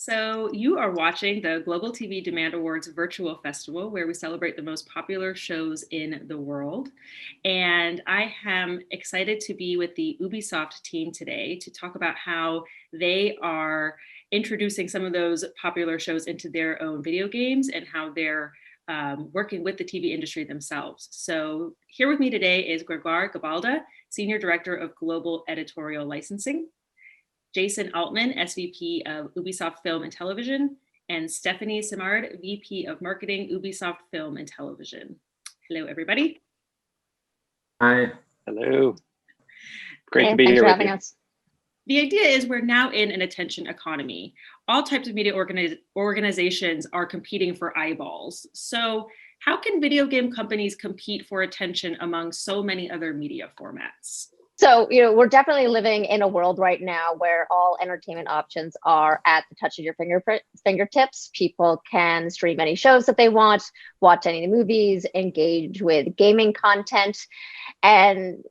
So, you are watching the Global TV Demand Awards virtual festival where we celebrate the most popular shows in the world. And I am excited to be with the Ubisoft team today to talk about how they are introducing some of those popular shows into their own video games and how they're working with the TV industry themselves. So, here with me today is Gregoire Gabalda, Senior Director of Global Editorial Licensing, Jason Altman, SVP of Ubisoft Film and Television, and Stephanie Simard, VP of Marketing, Ubisoft Film and Television. Hello, everybody. Hi. Hello. Great to be here with you. The idea is we're now in an attention economy. All types of media organizations are competing for eyeballs. So how can video game companies compete for attention among so many other media formats? So, we're definitely living in a world right now where all entertainment options are at the touch of your fingertips. People can stream any shows that they want, watch any movies, engage with gaming content. And,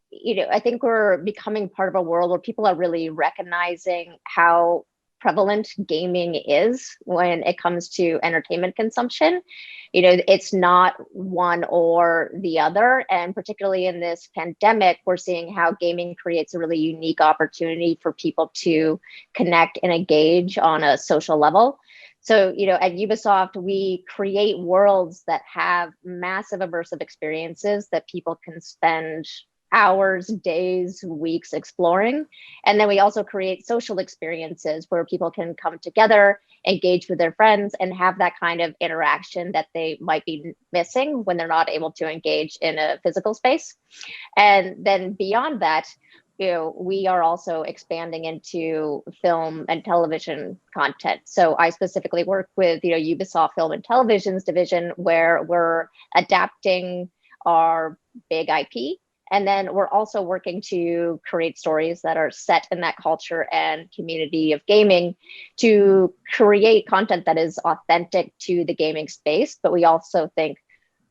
I think we're becoming part of a world where people are really recognizing how prevalent gaming is when it comes to entertainment consumption. It's not one or the other. And particularly in this pandemic, we're seeing how gaming creates a really unique opportunity for people to connect and engage on a social level. So, at Ubisoft, we create worlds that have massive immersive experiences that people can spend hours, days, weeks exploring. And then we also create social experiences where people can come together, engage with their friends, and have that kind of interaction that they might be missing when they're not able to engage in a physical space. And then beyond that, we are also expanding into film and television content. So I specifically work with, Ubisoft Film and Television's division, where we're adapting our big IP. And then we're also working to create stories that are set in that culture and community of gaming to create content that is authentic to the gaming space, but we also think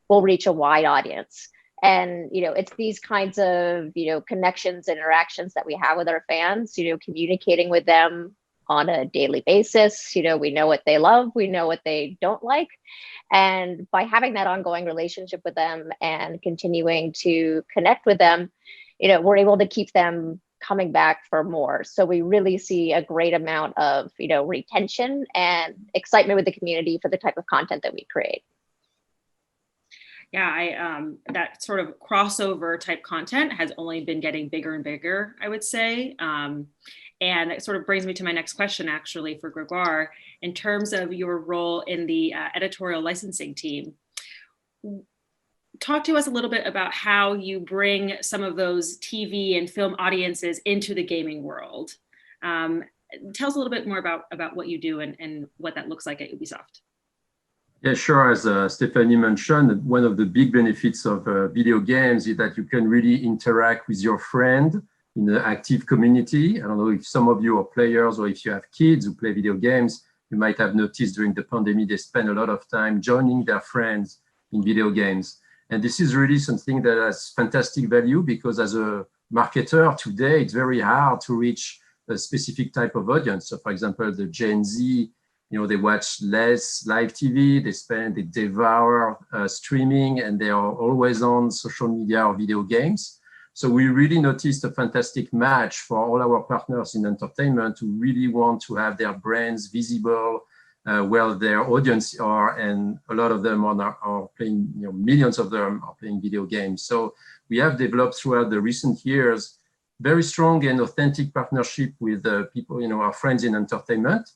will reach a wide audience. And, it's these kinds of, connections and interactions that we have with our fans, communicating with them on a daily basis. We know what they love, we know what they don't like. And by having that ongoing relationship with them and continuing to connect with them, we're able to keep them coming back for more. So we really see a great amount of, retention and excitement with the community for the type of content that we create. Yeah, that sort of crossover type content has only been getting bigger and bigger, I would say. And it sort of brings me to my next question, actually, for Gregoire. In terms of your role in the editorial licensing team, talk to us a little bit about how you bring some of those TV and film audiences into the gaming world. Tell us a little bit more about what you do and what that looks like at Ubisoft. Yeah, sure. As Stephanie mentioned, one of the big benefits of video games is that you can really interact with your friend in an active community. I don't know if some of you are players or if you have kids who play video games, you might have noticed during the pandemic, they spend a lot of time joining their friends in video games. And this is really something that has fantastic value because as a marketer today, it's very hard to reach a specific type of audience. So for example, the Gen Z, they watch less live TV, they devour streaming, and they are always on social media or video games. So we really noticed a fantastic match for all our partners in entertainment who really want to have their brands visible where their audience are, and a lot of them are playing, millions of them are playing video games. So we have developed throughout the recent years very strong and authentic partnership with people, our friends in entertainment.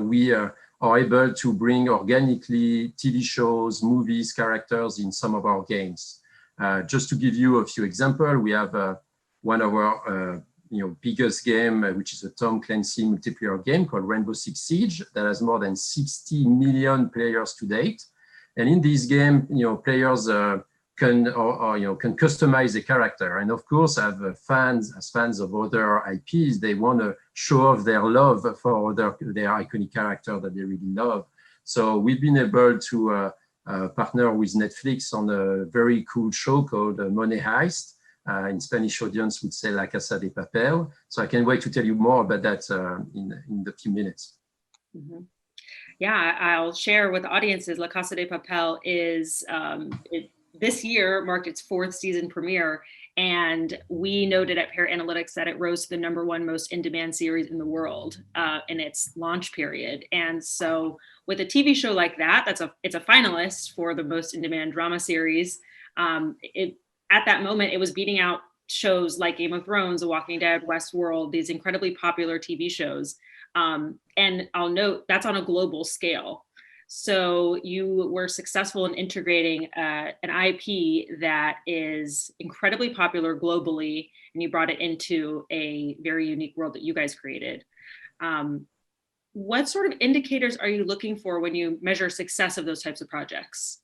We are able to bring organically TV shows, movies, characters in some of our games. Just to give you a few examples, we have one of our biggest game, which is a Tom Clancy multiplayer game called Rainbow Six Siege that has more than 60 million players to date. And in this game, players can customize the character. And of course, as fans of other IPs, they want to show off their love for their iconic character that they really love. So we've been able to partner with Netflix on a very cool show called Money Heist. In Spanish audience would say La Casa de Papel. So I can't wait to tell you more about that in a few minutes. Mhm. Yeah, I'll share with audiences. La Casa de Papel is this year marked its 4th season premiere, and we noted at Parrot Analytics that it rose to the #1 most in-demand series in the world in its launch period. And so, with a TV show like that, it's a finalist for the most in-demand drama series. At that moment, it was beating out shows like Game of Thrones, The Walking Dead, Westworld, these incredibly popular TV shows. And I'll note that's on a global scale. So you were successful in integrating an IP that is incredibly popular globally, and you brought it into a very unique world that you guys created. What sort of indicators are you looking for when you measure success of those types of projects?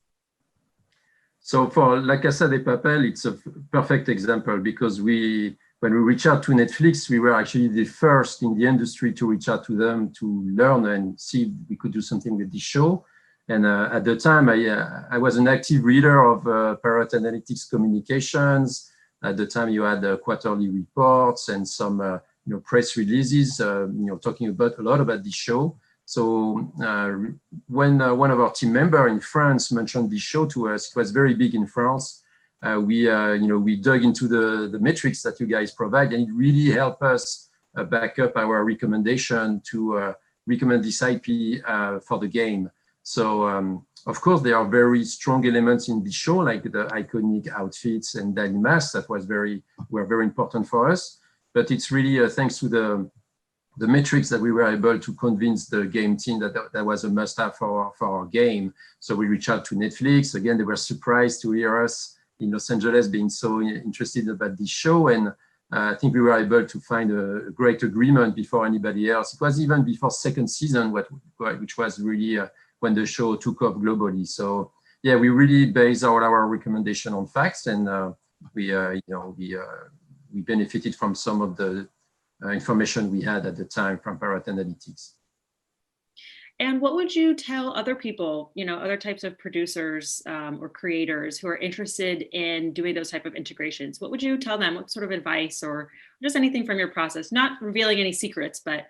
So for La Casa de Papel, it's a perfect example because when we reached out to Netflix, we were actually the first in the industry to reach out to them to learn and see if we could do something with this show. And at the time, I was an active reader of Parrot Analytics communications. At the time, you had quarterly reports and some press releases, talking a lot about this show. So when one of our team members in France mentioned this show to us, it was very big in France. We dug into the metrics that you guys provide, and it really helped us back up our recommendation to recommend this IP for the game. So of course, there are very strong elements in this show, like the iconic outfits and daily masks that were very important for us. But it's really thanks to the metrics that we were able to convince the game team that was a must-have for our game. So we reached out to Netflix. Again, they were surprised to hear us in Los Angeles being so interested about this show. And I think we were able to find a great agreement before anybody else. It was even before second season, which was really when the show took off globally. So yeah, we really base all our recommendation on facts, and we benefited from some of the information we had at the time from Parrot Analytics. And what would you tell other people, other types of producers or creators who are interested in doing those type of integrations? What would you tell them? What sort of advice or just anything from your process? Not revealing any secrets, but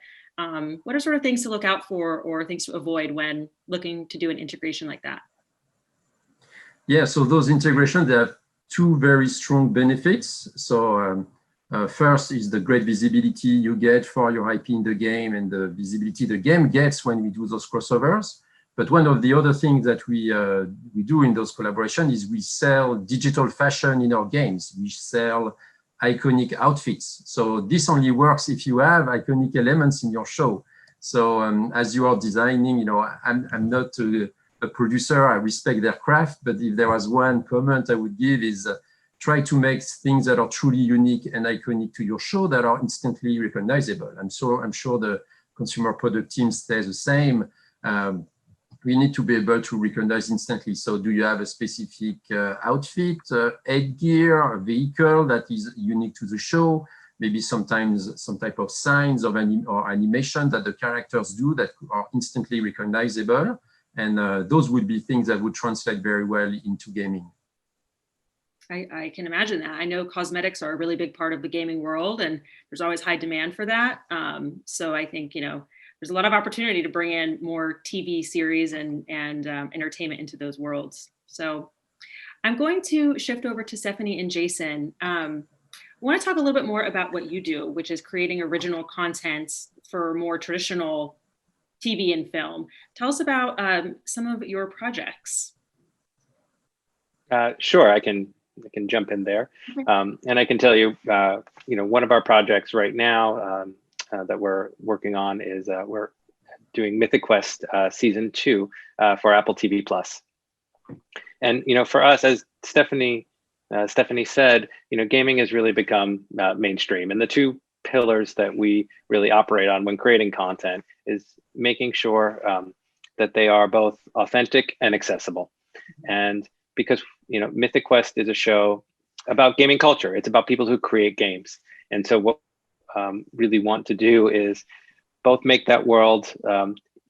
what are sort of things to look out for or things to avoid when looking to do an integration like that? Yeah, so those integrations, they have 2 very strong benefits. So first is the great visibility you get for your IP in the game and the visibility the game gets when we do those crossovers. But one of the other things that we do in those collaborations is we sell digital fashion in our games. We sell iconic outfits. So this only works if you have iconic elements in your show. So as you are designing, I'm not a producer, I respect their craft, but if there was one comment I would give is try to make things that are truly unique and iconic to your show that are instantly recognizable. I'm sure the consumer product team stays the same. We need to be able to recognize instantly. So do you have a specific outfit, headgear, a vehicle that is unique to the show? Maybe sometimes some type of signs or animation that the characters do that are instantly recognizable. And those would be things that would translate very well into gaming. I can imagine that. I know cosmetics are a really big part of the gaming world, and there's always high demand for that. So I think, there's a lot of opportunity to bring in more TV series and entertainment into those worlds. So I'm going to shift over to Stephanie and Jason. I want to talk a little bit more about what you do, which is creating original content for more traditional TV and film. Tell us about some of your projects. Sure, I can jump in there. And I can tell you, one of our projects right now that we're working on is we're doing Mythic Quest season 2 for Apple TV Plus. And for us, as Stephanie said, gaming has really become mainstream, and the 2 pillars that we really operate on when creating content is making sure that they are both authentic and accessible. And because Mythic Quest is a show about gaming culture, it's about people who create games, and so what really want to do is both make that world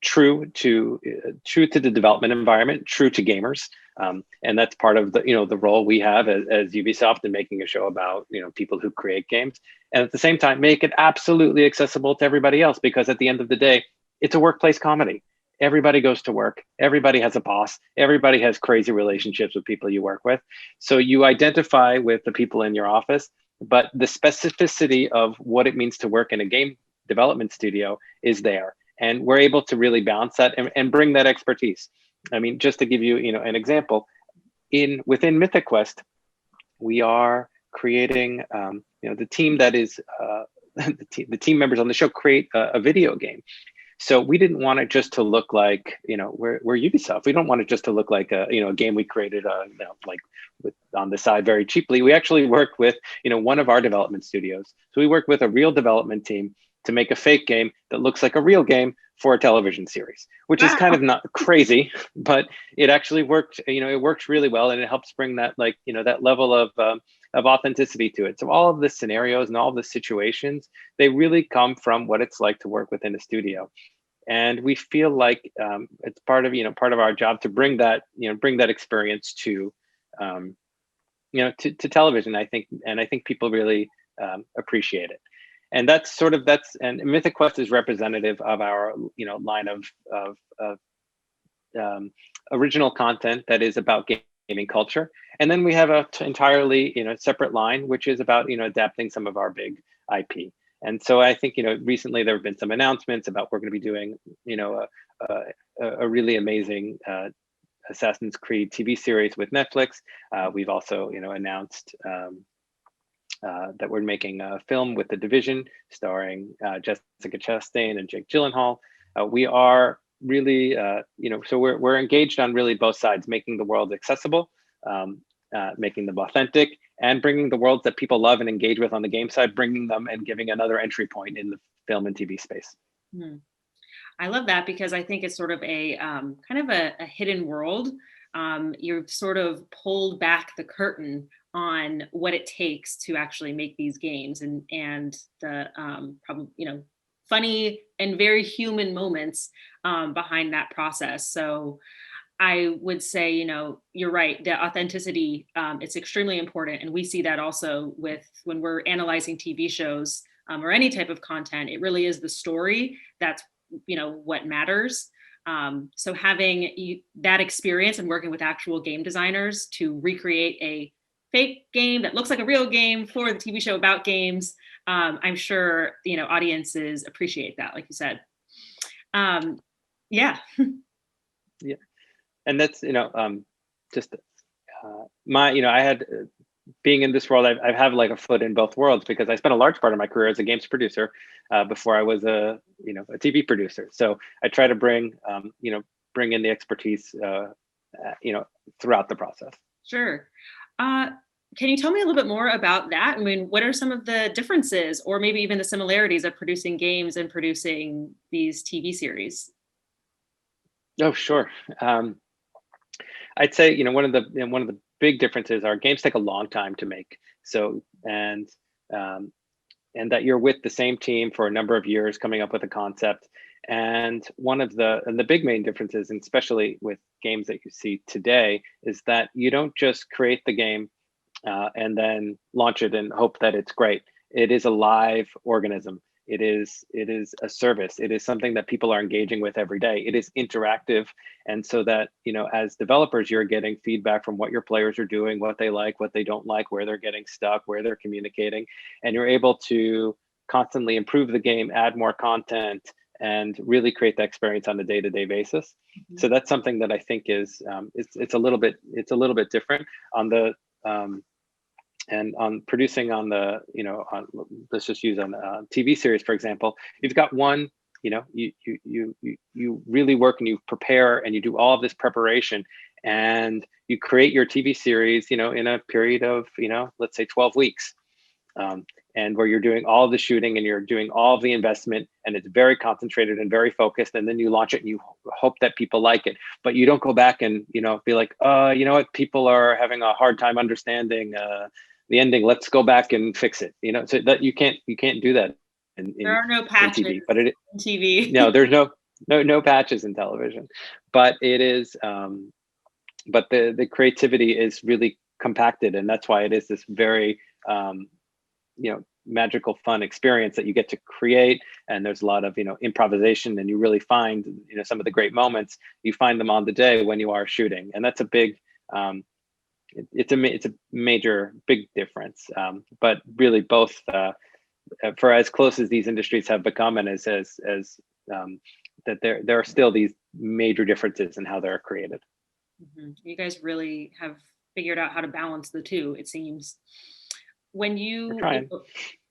true to the development environment, true to gamers, and that's part of the role we have as Ubisoft in making a show about people who create games, and at the same time make it absolutely accessible to everybody else, because at the end of the day, it's a workplace comedy. Everybody goes to work. Everybody has a boss. Everybody has crazy relationships with people you work with. So you identify with the people in your office, but the specificity of what it means to work in a game development studio is there. And we're able to really balance that and bring that expertise. I mean, just to give you, an example, within Mythic Quest, we are creating, the team that is, the team members on the show create a video game. So we didn't want it just to look like, we're Ubisoft. We don't want it just to look like a game we created, like on the side very cheaply. We actually worked with, one of our development studios. So we worked with a real development team to make a fake game that looks like a real game for a television series, which is kind of not crazy, but it actually worked. It works really well, and it helps bring that that level of authenticity to it. So all of the scenarios and all of the situations, they really come from what it's like to work within a studio. And we feel like it's part of our job to bring that experience to to television. I think people really appreciate it. And and Mythic Quest is representative of our line of original content that is about gaming culture. And then we have a entirely separate line which is about adapting some of our big IP. And so I think recently there have been some announcements about we're going to be doing a really amazing Assassin's Creed TV series with Netflix. We've also announced that we're making a film with The Division starring Jessica Chastain and Jake Gyllenhaal. We are really, so we're engaged on really both sides, making the world accessible, making them authentic, and bringing the worlds that people love and engage with on the game side, bringing them and giving another entry point in the film and TV space. I love that, because I think it's sort of a kind of a hidden world. You've sort of pulled back the curtain on what it takes to actually make these games, and the probably funny and very human moments behind that process. So I would say, you're right, the authenticity, it's extremely important. And we see that also when we're analyzing TV shows or any type of content. It really is the story that's, what matters. So having that experience and working with actual game designers to recreate a fake game that looks like a real game for the TV show about games, I'm sure, audiences appreciate that, like you said. Yeah. Yeah. And that's, just I had, being in this world, I have like a foot in both worlds, because I spent a large part of my career as a games producer before I was a TV producer. So I try to bring in the expertise, throughout the process. Sure. Can you tell me a little bit more about that? I mean, what are some of the differences, or maybe even the similarities, of producing games and producing these TV series? Oh, sure. I'd say one of the big differences are games take a long time to make. So and that you're with the same team for a number of years coming up with a concept. And the big main differences, and especially with games that you see today, is that you don't just create the game and then launch it and hope that it's great. It is a live organism. It is a service. It is something that people are engaging with every day. It is interactive. And so that, as developers, you're getting feedback from what your players are doing, what they like, what they don't like, where they're getting stuck, where they're communicating, and you're able to constantly improve the game, add more content, and really create that experience on a day-to-day basis. Mm-hmm. So that's something that I think is it's a little bit different on the and on producing on the let's just use on a TV series, for example. You've got one, you really work and you prepare and you do all of this preparation, and you create your TV series in a period of let's say 12 weeks, and where you're doing all of the shooting and you're doing all of the investment, and it's very concentrated and very focused, and then you launch it and you hope that people like it, but you don't go back and be like, what, people are having a hard time understanding the ending, let's go back and fix it, so that you can't do that there are no patches in TV, but in TV. No, there's no patches in television, but it is but the creativity is really compacted, and that's why it is this very magical fun experience that you get to create, and there's a lot of improvisation, and you really find some of the great moments, you find them on the day when you are shooting, and that's a big it's a major big difference. But really both for as close as these industries have become, and as that there are still these major differences in how they're created. You guys really have figured out how to balance the two, it seems. When you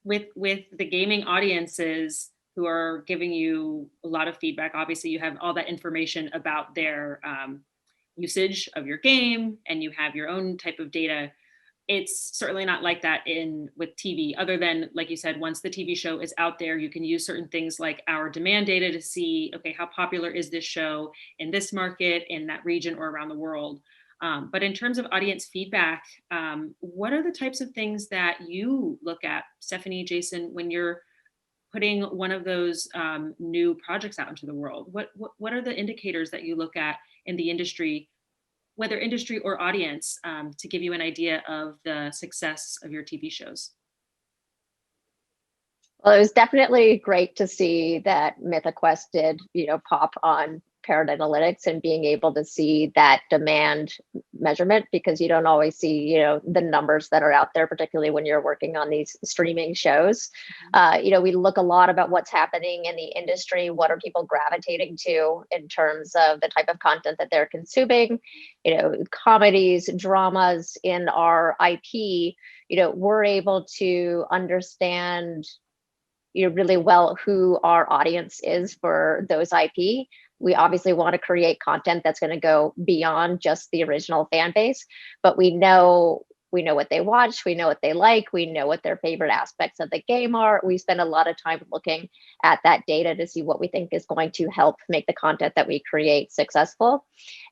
with the gaming audiences who are giving you a lot of feedback, obviously you have all that information about their usage of your game, and you have your own type of data. It's certainly not like that with TV, other than, like you said, once the TV show is out there, you can use certain things like our demand data to see, okay, how popular is this show in this market, in that region, or around the world. But in terms of audience feedback, what are the types of things that you look at, Stephanie, Jason, when you're putting one of those new projects out into the world? What are the indicators that you look at in the industry, whether industry or audience, to give you an idea of the success of your TV shows? Well, it was definitely great to see that Mythic Quest did, pop on Parrot Analytics, and being able to see that demand measurement, because you don't always see, the numbers that are out there, particularly when you're working on these streaming shows. We look a lot about what's happening in the industry. What are people gravitating to in terms of the type of content that they're consuming? Comedies, dramas in our IP, we're able to understand really well who our audience is for those IP. We obviously want to create content that's going to go beyond just the original fan base, but we know what they watch, we know what they like, we know what their favorite aspects of the game are. We spend a lot of time looking at that data to see what we think is going to help make the content that we create successful.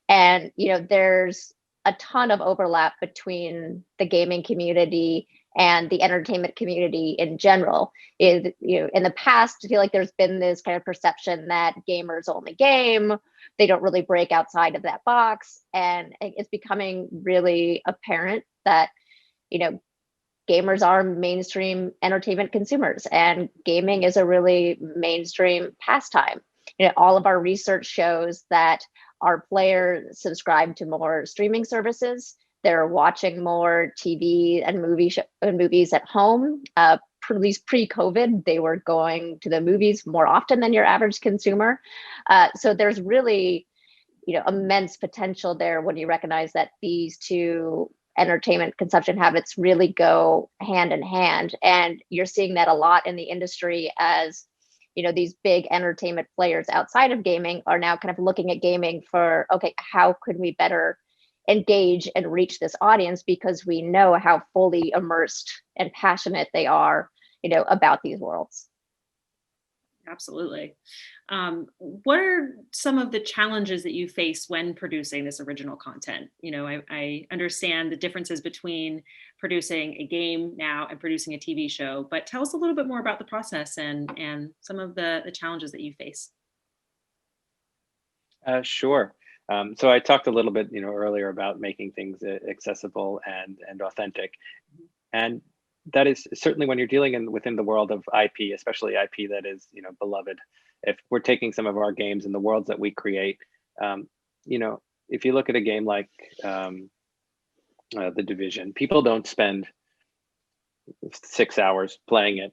And there's a ton of overlap between the gaming community and the entertainment community in general. In the past, I feel like there's been this kind of perception that gamers only game, they don't really break outside of that box. And it's becoming really apparent that, gamers are mainstream entertainment consumers, and gaming is a really mainstream pastime. All of our research shows that our players subscribe to more streaming services. They're watching more TV and movies at home. At least pre-COVID, they were going to the movies more often than your average consumer. So there's really, immense potential there when you recognize that these two entertainment consumption habits really go hand in hand. And you're seeing that a lot in the industry as, these big entertainment players outside of gaming are now kind of looking at gaming for, okay, how could we better engage and reach this audience, because we know how fully immersed and passionate they are, about these worlds. Absolutely. What are some of the challenges that you face when producing this original content? I understand the differences between producing a game now and producing a TV show, but tell us a little bit more about the process and some of the challenges that you face. Sure. So I talked a little bit, earlier about making things accessible and authentic, and that is certainly when you're dealing within the world of IP, especially IP that is, beloved. If we're taking some of our games and the worlds that we create, if you look at a game like The Division, people don't spend 6 hours playing it.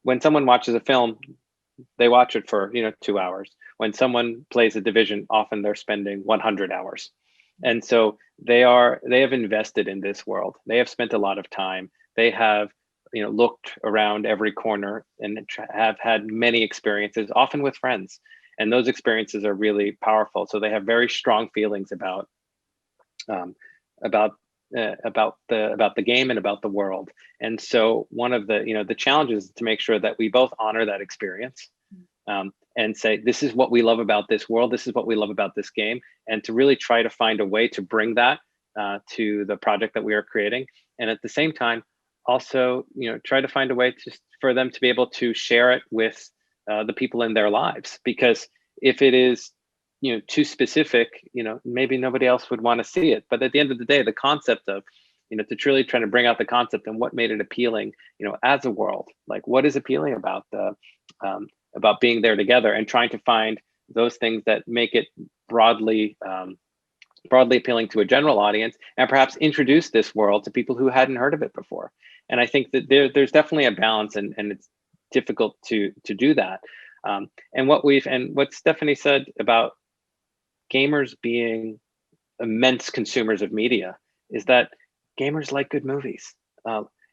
When someone watches a film, they watch it for 2 hours. When someone plays a Division, often they're spending 100 hours. And so they have invested in this world. They have spent a lot of time. They have looked around every corner and have had many experiences, often with friends. And those experiences are really powerful. So they have very strong feelings about the game and about the world. And so one of the challenges is to make sure that we both honor that experience, and say, this is what we love about this world, this is what we love about this game, and to really try to find a way to bring that to the project that we are creating. And at the same time, also, try to find a way for them to be able to share it with the people in their lives. Because if it is too specific, maybe nobody else would want to see it. But at the end of the day, the concept of to truly trying to bring out the concept and what made it appealing, as a world. Like, what is appealing about about being there together, and trying to find those things that make it broadly appealing to a general audience, and perhaps introduce this world to people who hadn't heard of it before. And I think that there's definitely a balance, and it's difficult to do that. And what Stephanie said about gamers being immense consumers of media is that gamers like good movies.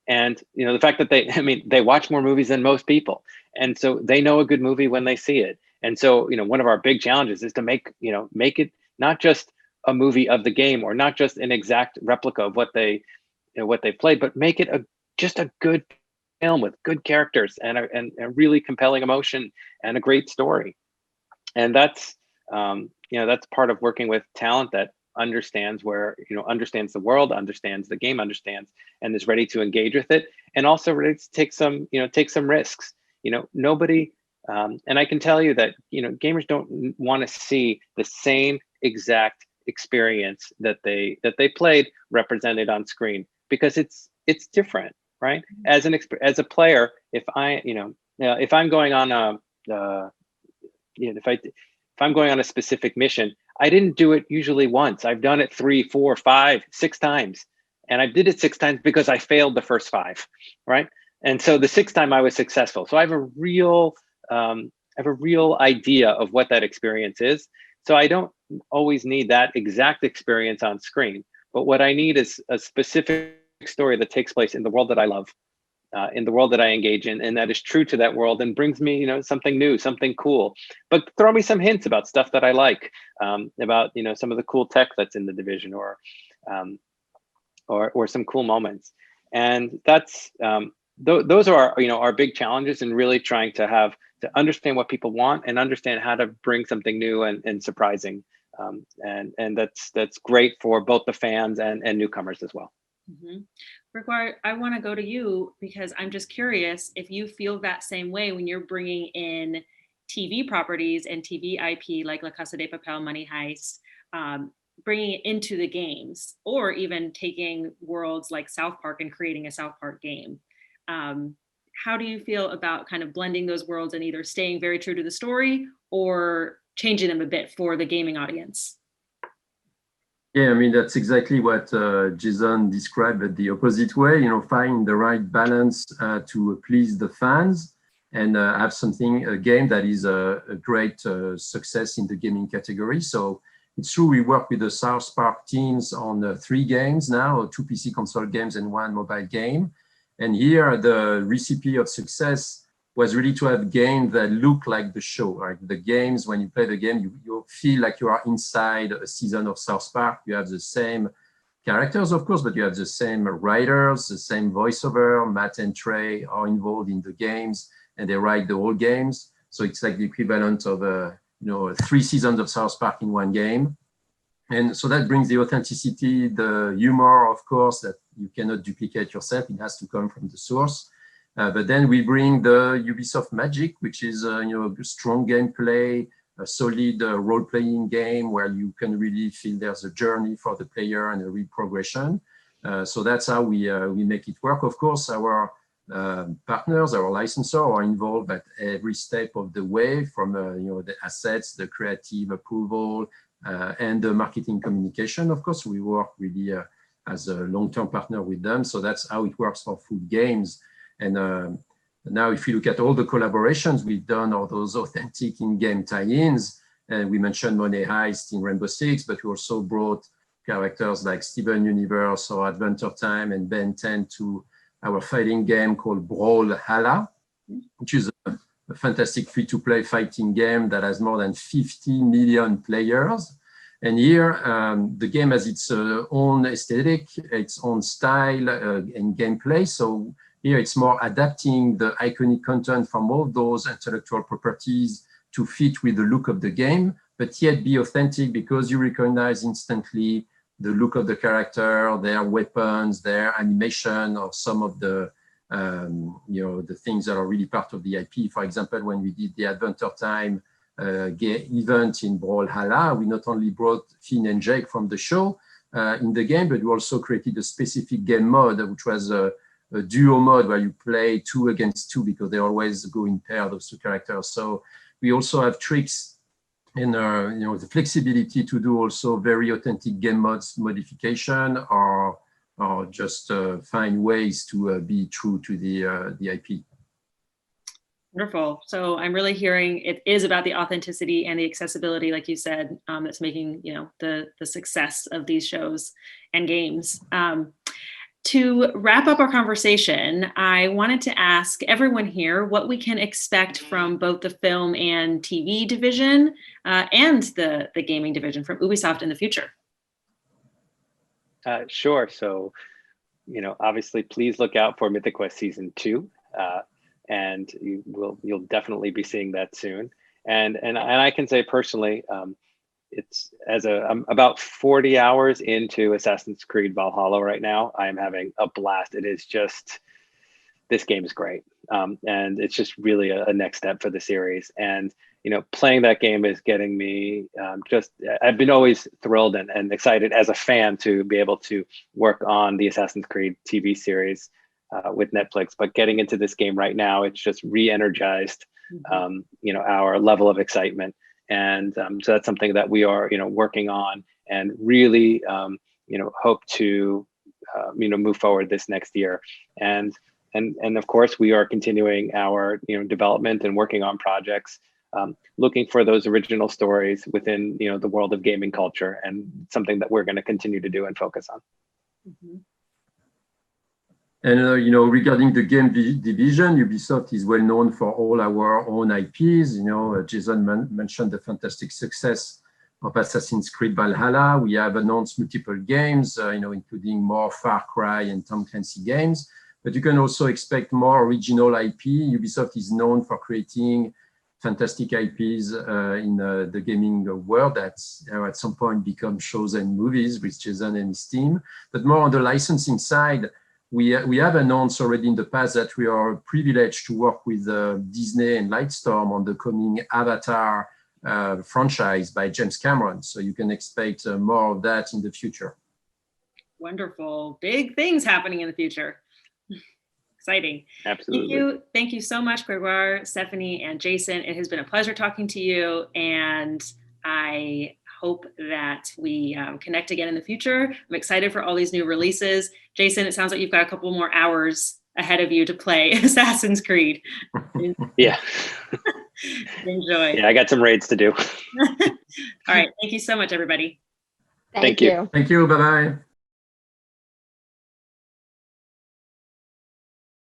And the fact that they watch more movies than most people, and so they know a good movie when they see it. And so one of our big challenges is to make it not just a movie of the game, or not just an exact replica of what they played, but make it just a good film with good characters and a really compelling emotion and a great story. And that's that's part of working with talent that understands understands the world, understands the game, understands, and is ready to engage with it, and also ready to take some risks. Nobody, and I can tell you that gamers don't want to see the same exact experience that they played represented on screen, because it's different, right? As a player, if I'm going on if I'm going on a specific mission, I didn't do it usually once. I've done it 3, 4, 5, 6 times. And I did it 6 times because I failed the first 5, right? And so the 6th time I was successful. So I have a real idea of what that experience is. So I don't always need that exact experience on screen. But what I need is a specific story that takes place in the world that I love, in the world that I engage in, and that is true to that world and brings me, something new, something cool. But throw me some hints about stuff that I like, about some of the cool tech that's in the Division, or some cool moments. And that's those are our big challenges, in really trying to understand what people want and understand how to bring something new and surprising. And that's great for both the fans and newcomers as well. Mm-hmm. Rickwar, I want to go to you, because I'm just curious if you feel that same way when you're bringing in TV properties and TV IP like La Casa de Papel, Money Heist, bringing it into the games, or even taking worlds like South Park and creating a South Park game. How do you feel about kind of blending those worlds and either staying very true to the story or changing them a bit for the gaming audience? Yeah, I mean, that's exactly what Jason described, but the opposite way, find the right balance to please the fans and have a game that is a great success in the gaming category. So it's true, we work with the South Park teams on 3 games now, 2 PC console games and 1 mobile game. And here the recipe of success was really to have games that look like the show, right? The games, when you play the game, you feel like you are inside a season of South Park. You have the same characters, of course, but you have the same writers, the same voiceover. Matt and Trey are involved in the games, and they write the whole games. So it's like the equivalent of 3 seasons of South Park in 1 game. And so that brings the authenticity, the humor, of course, that you cannot duplicate yourself. It has to come from the source. But then we bring the Ubisoft magic, which is strong gameplay, a solid role-playing game where you can really feel there's a journey for the player and a real progression. So that's how we make it work. Of course, our partners, our licensors are involved at every step of the way, from the assets, the creative approval, and the marketing communication. Of course, we work really as a long-term partner with them. So that's how it works for full games. And now, if you look at all the collaborations we've done, all those authentic in-game tie-ins, and we mentioned Money Heist in Rainbow Six, but we also brought characters like Steven Universe or Adventure Time and Ben 10 to our fighting game called Brawlhalla, which is a fantastic free-to-play fighting game that has more than 50 million players. And here, the game has its own aesthetic, its own style and gameplay. So here it's more adapting the iconic content from all those intellectual properties to fit with the look of the game, but yet be authentic, because you recognize instantly the look of the character, their weapons, their animation, or some of the the things that are really part of the IP. For example, when we did the Adventure Time event in Brawlhalla, we not only brought Finn and Jake from the show, in the game, but we also created a specific game mode, which was a duo mode where you play 2 against 2 because they always go in pair, those 2 characters. So we also have tricks and the flexibility to do also very authentic game modes modification, or just find ways to be true to the IP. Wonderful. So I'm really hearing it is about the authenticity and the accessibility, like you said, that's making the success of these shows and games. To wrap up our conversation, I wanted to ask everyone here what we can expect from both the film and TV division and the gaming division from Ubisoft in the future. Sure. So, obviously, please look out for Mythic Quest Season 2, and you'll definitely be seeing that soon. And I can say personally, I'm about 40 hours into Assassin's Creed Valhalla right now. I'm having a blast. It is just, this game is great. And it's just really a next step for the series. And, playing that game is getting me I've been always thrilled and excited as a fan to be able to work on the Assassin's Creed TV series with Netflix, but getting into this game right now, it's just re-energized, our level of excitement. And so that's something that we are, working on and really, hope to, move forward this next year. And of course, we are continuing our, development and working on projects, looking for those original stories within, the world of gaming culture, and something that we're going to continue to do and focus on. Mm-hmm. And regarding the game division, Ubisoft is well known for all our own IPs. Jason mentioned the fantastic success of Assassin's Creed Valhalla. We have announced multiple games, including more Far Cry and Tom Clancy games. But you can also expect more original IP. Ubisoft is known for creating fantastic IPs in the gaming world that at some point become shows and movies with Jason and his team. But more on the licensing side, we have announced already in the past that we are privileged to work with Disney and Lightstorm on the coming Avatar franchise by James Cameron. So you can expect more of that in the future. Wonderful. Big things happening in the future. Exciting. Absolutely. Thank you so much, Gregoire, Stephanie, and Jason. It has been a pleasure talking to you, and I hope that we connect again in the future. I'm excited for all these new releases. Jason, it sounds like you've got a couple more hours ahead of you to play Assassin's Creed. Yeah. Enjoy. Yeah, I got some raids to do. All right. Thank you so much, everybody. Thank you. Thank you. Bye-bye.